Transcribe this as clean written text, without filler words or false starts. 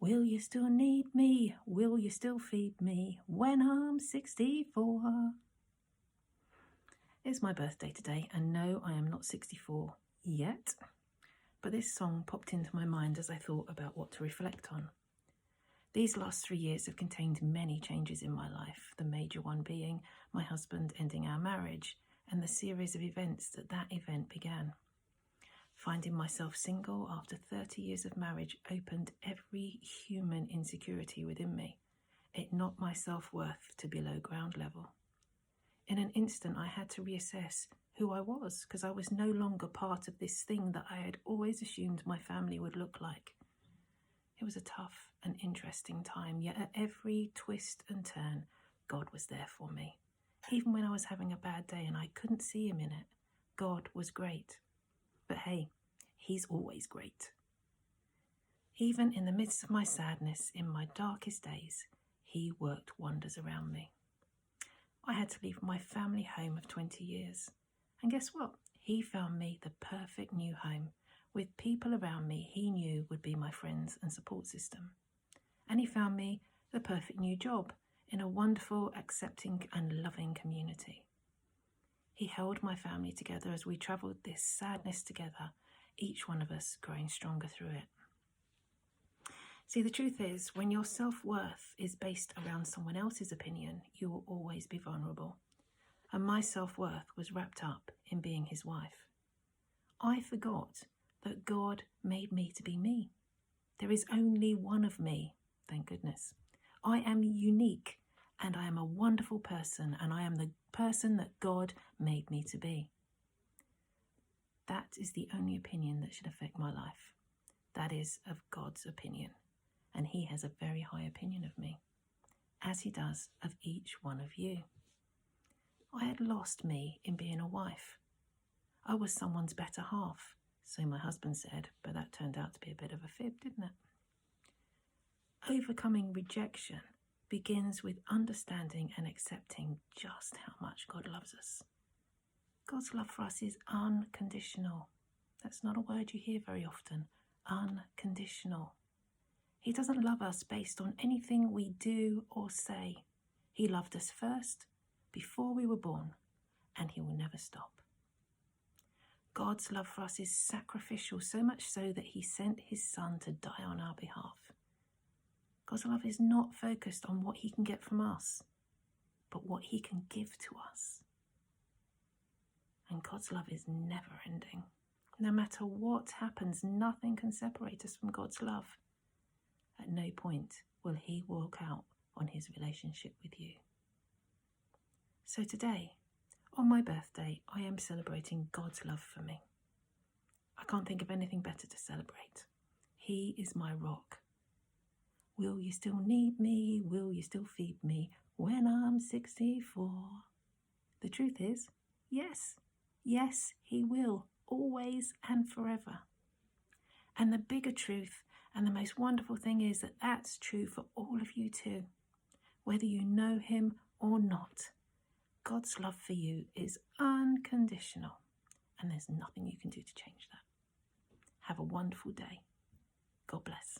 Will you still need me? Will you still feed me when I'm 64? It's my birthday today, and no, I am not 64 yet. But this song popped into my mind as I thought about what to reflect on. These last 3 years have contained many changes in my life, the major one being my husband ending our marriage and the series of events that event began. Finding myself single after 30 years of marriage opened every human insecurity within me. It knocked my self-worth to below ground level. In an instant, I had to reassess who I was, because I was no longer part of this thing that I had always assumed my family would look like. It was a tough and interesting time, yet at every twist and turn, God was there for me. Even when I was having a bad day and I couldn't see him in it, God was great. But hey, he's always great. Even in the midst of my sadness, in my darkest days, he worked wonders around me. I had to leave my family home of 20 years. And guess what? He found me the perfect new home, with people around me he knew would be my friends and support system. And he found me the perfect new job in a wonderful, accepting and loving community. He held my family together as we travelled this sadness together, each one of us growing stronger through it. See, the truth is, when your self-worth is based around someone else's opinion, you will always be vulnerable. And my self-worth was wrapped up in being his wife. I forgot that God made me to be me. There is only one of me, thank goodness. I am unique, and I am a wonderful person, and I am the person that God made me to be. That is the only opinion that should affect my life. That is of God's opinion, and he has a very high opinion of me, as he does of each one of you. I had lost me in being a wife. I was someone's better half, so my husband said, but that turned out to be a bit of a fib, didn't it? Overcoming rejection begins with understanding and accepting just how much God loves us. God's love for us is unconditional. That's not a word you hear very often. Unconditional. He doesn't love us based on anything we do or say. He loved us first, before we were born, and he will never stop. God's love for us is sacrificial, so much so that he sent his son to die on our behalf. God's love is not focused on what he can get from us, but what he can give to us. And God's love is never ending. No matter what happens, nothing can separate us from God's love. At no point will he walk out on his relationship with you. So today, on my birthday, I am celebrating God's love for me. I can't think of anything better to celebrate. He is my rock. Will you still need me? Will you still feed me when I'm 64? The truth is, yes. Yes, he will, always and forever. And the bigger truth and the most wonderful thing is that that's true for all of you too. Whether you know him or not, God's love for you is unconditional, and there's nothing you can do to change that. Have a wonderful day. God bless.